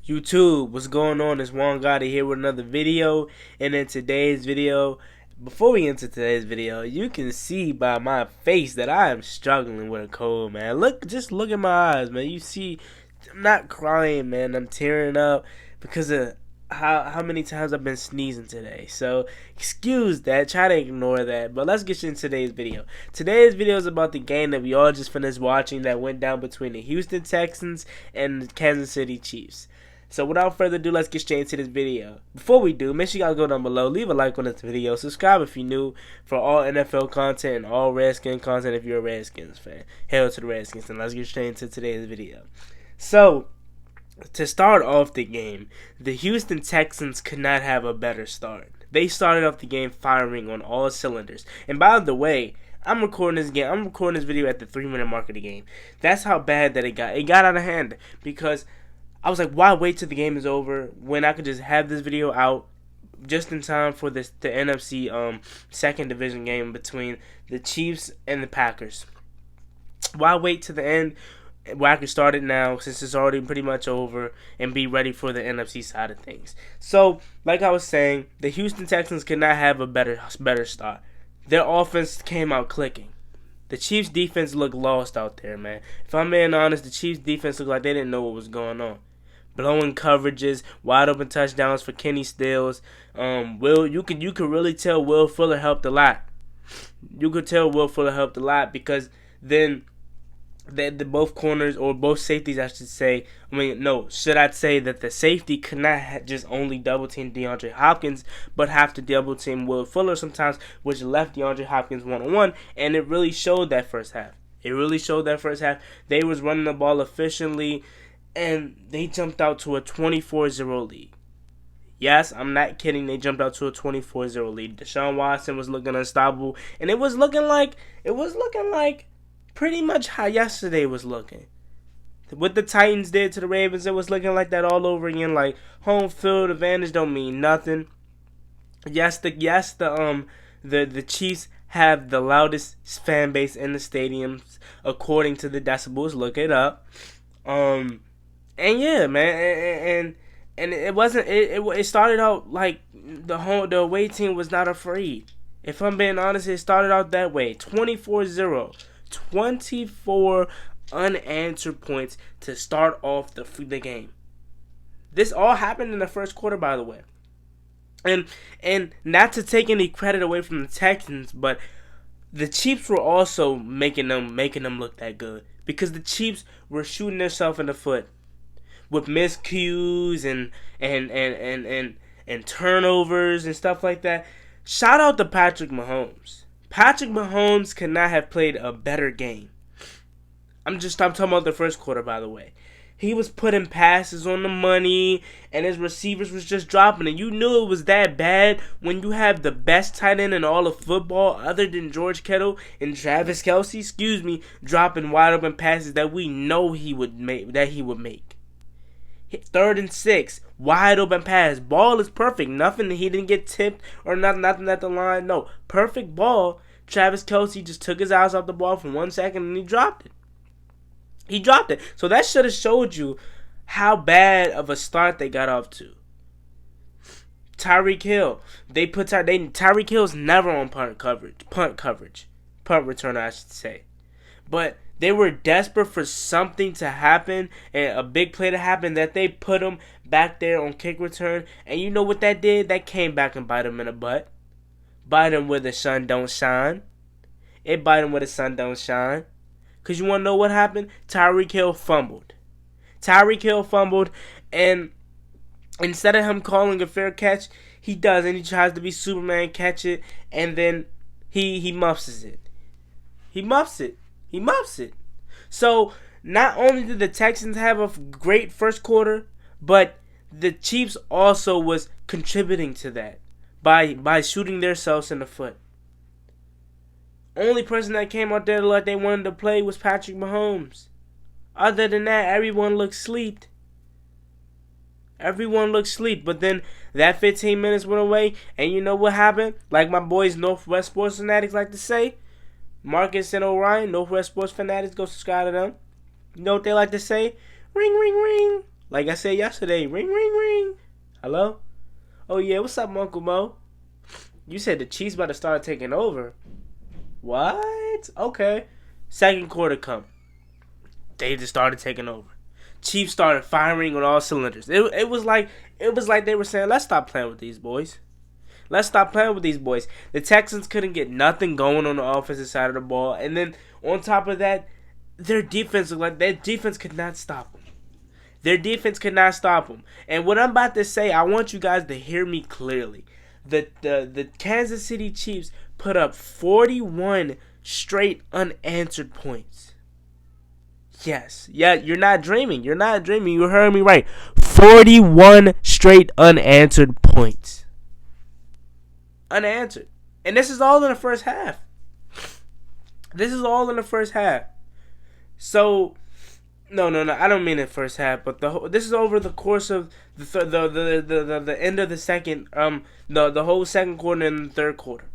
YouTube, what's going on? It's Juan Gotti here with another video. And in today's video, before we enter today's video, you can see by my face that I am struggling with a cold, man. Just look at my eyes, man. You see, I'm not crying, man. I'm tearing up because of how many times I've been sneezing today. So excuse that, try to ignore that. But let's get into today's video. Today's video is about the game that we all just finished watching that went down between the Houston Texans and the Kansas City Chiefs. So without further ado, let's get straight into this video. Before we do, make sure y'all go down below, leave a like on this video, subscribe if you're new for all NFL content and all Redskins content if you're a Redskins fan. Hail to the Redskins, and let's get straight into today's video. So, to start off the game, the Houston Texans could not have a better start. They started off the game firing on all cylinders. And by the way, I'm recording this video at the 3-minute mark of the game. That's how bad that it got. It got out of hand because I was like, why wait till the game is over when I could just have this video out just in time for the NFC second division game between the Chiefs and the Packers. Why wait to the end where I can start it now since it's already pretty much over and be ready for the NFC side of things. So, like I was saying, the Houston Texans could not have a better start. Their offense came out clicking. The Chiefs defense looked lost out there, man. If I'm being honest, the Chiefs defense looked like they didn't know what was going on. Blowing coverages, wide open touchdowns for Kenny Stills. You could really tell Will Fuller helped a lot. You could tell Will Fuller helped a lot because then the both corners, or both safeties, I should say. Should I say that the safety could not just only double team DeAndre Hopkins, but have to double team Will Fuller sometimes, which left DeAndre Hopkins 1-on-1, and it really showed that first half. They was running the ball efficiently, and they jumped out to a 24-0 lead. Yes, I'm not kidding. They jumped out to a 24-0 lead. Deshaun Watson was looking unstoppable, and it was looking like pretty much how yesterday was looking. What the Titans did to the Ravens, it was looking like that all over again. Like, home field advantage don't mean nothing. Yes, the Chiefs have the loudest fan base in the stadiums according to the decibels. Look it up. And yeah, man, and it wasn't. It started out like the away team was not afraid. If I'm being honest, it started out that way. 24-0. 24 unanswered points to start off the game. This all happened in the first quarter, by the way. And not to take any credit away from the Texans, but the Chiefs were also making them look that good because the Chiefs were shooting themselves in the foot with miscues and turnovers and stuff like that. Shout out to Patrick Mahomes. Patrick Mahomes could not have played a better game. I'm talking about the first quarter, by the way. He was putting passes on the money, and his receivers was just dropping it. You knew it was that bad when you have the best tight end in all of football, other than George Kittle and Travis Kelce, dropping wide open passes that we know he would make. 3rd and 6, wide open pass. Ball is perfect. Nothing, he didn't get tipped or nothing at the line. No, perfect ball. Travis Kelce just took his eyes off the ball for 1 second and he dropped it. So that should have showed you how bad of a start they got off to. Tyreek Hill. Tyreek Hill's never on punt return, I should say. But they were desperate for something to happen and a big play to happen that they put him back there on kick return. And you know what that did? That came back and bite him in the butt. Bite him where the sun don't shine. It bite him where the sun don't shine. Because you want to know what happened? Tyreek Hill fumbled. And instead of him calling a fair catch, he doesn't. He tries to be Superman, catch it, and then he muffs it. He muffs it. So, not only did the Texans have a great first quarter, but the Chiefs also was contributing to that by shooting themselves in the foot. Only person that came out there like they wanted to play was Patrick Mahomes. Other than that, everyone looked sleep. But then that 15 minutes went away, and you know what happened? Like my boys Northwest Sports Fanatics like to say, Marcus and Orion, Northwest Sports Fanatics, go subscribe to them. You know what they like to say? Ring, ring, ring. Like I said yesterday, ring, ring, ring. Hello? Oh, yeah, what's up, Uncle Mo? You said the Chiefs about to start taking over. What? Okay. Second quarter come. They just started taking over. Chiefs started firing on all cylinders. It was like they were saying, let's stop playing with these boys. Let's stop playing with these boys. The Texans couldn't get nothing going on the offensive side of the ball, and then on top of that, their defense could not stop them. Their defense could not stop them. And what I'm about to say, I want you guys to hear me clearly. The Kansas City Chiefs put up 41 straight unanswered points. Yes. Yeah, you're not dreaming. You're not dreaming. You heard me right. 41 straight unanswered points. Unanswered. And this is all in the first half. This is all in the first half. So, no. I don't mean the first half, but this is over the course of the end of the second, the whole second quarter and the third quarter.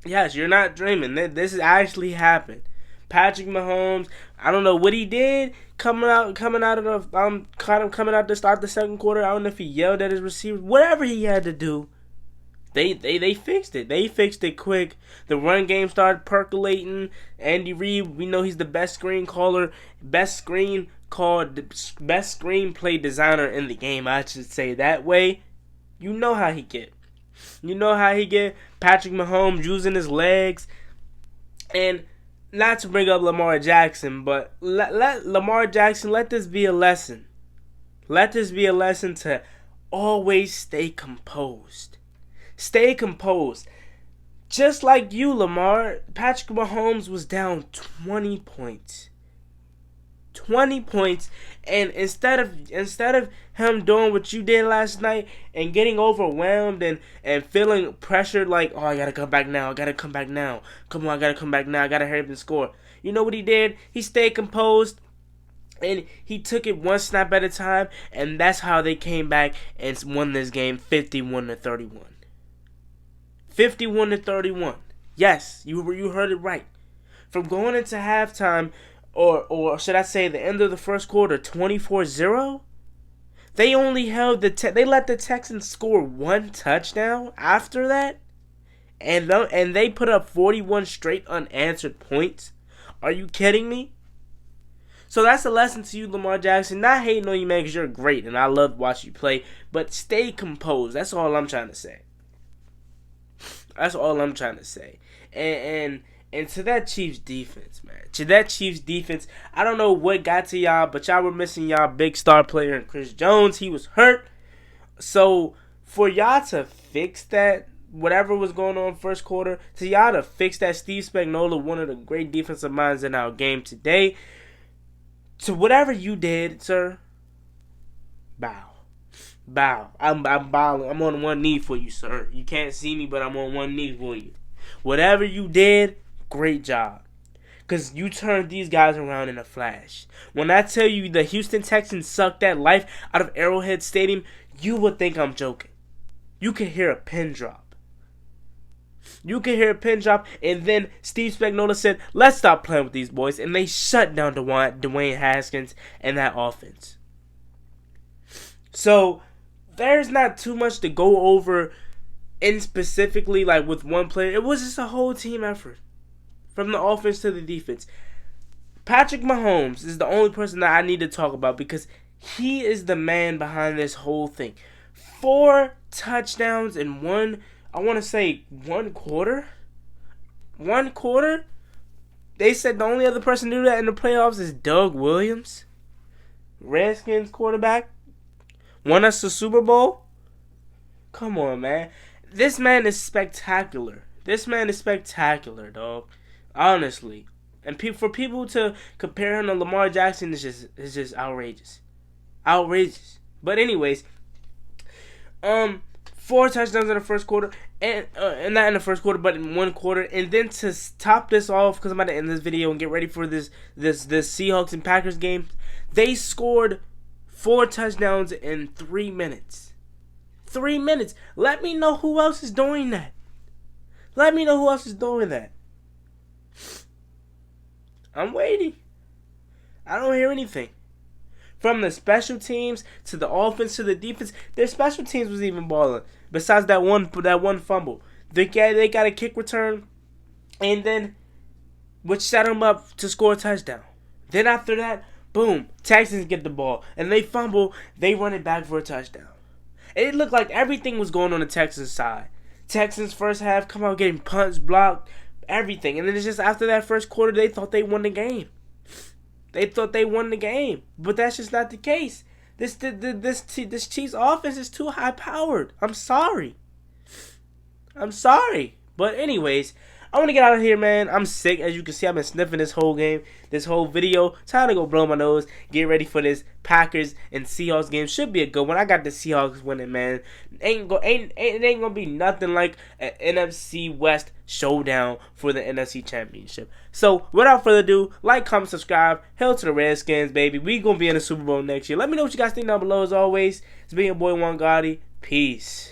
Yes, you're not dreaming. This has actually happened. Patrick Mahomes, I don't know what he did coming out of the coming out to start the second quarter. I don't know if he yelled at his receivers. Whatever he had to do, they fixed it. They fixed it quick. The run game started percolating. Andy Reid, we know he's the best screenplay designer in the game. I should say that way. You know how he get. Patrick Mahomes using his legs. And not to bring up Lamar Jackson, but let Lamar Jackson, let this be a lesson. Let this be a lesson to always stay composed. Stay composed. Just like you, Lamar, Patrick Mahomes was down 20 points. 20 points, and instead of him doing what you did last night and getting overwhelmed and feeling pressured like, oh, I gotta come back now, come on, I gotta come back now, I gotta hurry up and score. You know what he did? He stayed composed and he took it one snap at a time, and that's how they came back and won this game 51-31. 51-31. Yes, you heard it right. From going into halftime, or should I say the end of the first quarter, 24-0, they only held they let the Texans score one touchdown after that, and they put up 41 straight unanswered points. Are you kidding me? So that's a lesson to you, Lamar Jackson. Not hating on you, man, because you're great, and I love watching you play, but stay composed. That's all I'm trying to say. That's all I'm trying to say. And to that Chiefs defense, man. To that Chiefs defense, I don't know what got to y'all, but y'all were missing y'all big star player in Chris Jones. He was hurt. So for y'all to fix that, whatever was going on first quarter, to y'all to fix that, Steve Spagnuolo, one of the great defensive minds in our game today, to whatever you did, sir, bow. I'm bowing. I'm on one knee for you, sir. You can't see me, but I'm on one knee for you. Whatever you did, great job. Because you turned these guys around in a flash. When I tell you the Houston Texans sucked that life out of Arrowhead Stadium, you would think I'm joking. You can hear a pin drop. And then Steve Spagnuolo said, let's stop playing with these boys. And they shut down Dwayne Haskins and that offense. So there's not too much to go over in specifically like with one player. It was just a whole team effort from the offense to the defense. Patrick Mahomes is the only person that I need to talk about because he is the man behind this whole thing. 4 touchdowns in one quarter. They said the only other person to do that in the playoffs is Doug Williams, Redskins quarterback. Won us the Super Bowl? Come on, man. This man is spectacular. Dog. Honestly. And for people to compare him to Lamar Jackson is just outrageous. But anyways, 4 touchdowns in the first quarter, and not in the first quarter, but in one quarter. And then to top this off, because I'm about to end this video and get ready for this Seahawks and Packers game, they scored 4 touchdowns in 3 minutes. 3 minutes. Let me know who else is doing that. I'm waiting. I don't hear anything. From the special teams to the offense to the defense, their special teams was even balling. Besides that one fumble, they got a kick return, and then which set them up to score a touchdown. Then after that, boom, Texans get the ball and they fumble. They run it back for a touchdown. It looked like everything was going on the Texans side. Texans first half come out getting punched, blocked, everything, and then it's just after that first quarter they thought they won the game. They thought they won the game, but that's just not the case. This Chiefs offense is too high powered. I'm sorry, but anyways, I want to get out of here, man. I'm sick. As you can see, I've been sniffing this whole game, this whole video. Time to go blow my nose. Get ready for this Packers and Seahawks game. Should be a good one. I got the Seahawks winning, man. It ain't gonna be nothing like an NFC West showdown for the NFC Championship. So, without further ado, like, comment, subscribe. Hell to the Redskins, baby. We gonna be in the Super Bowl next year. Let me know what you guys think down below. As always, it's been your boy Juan Gotti. Peace.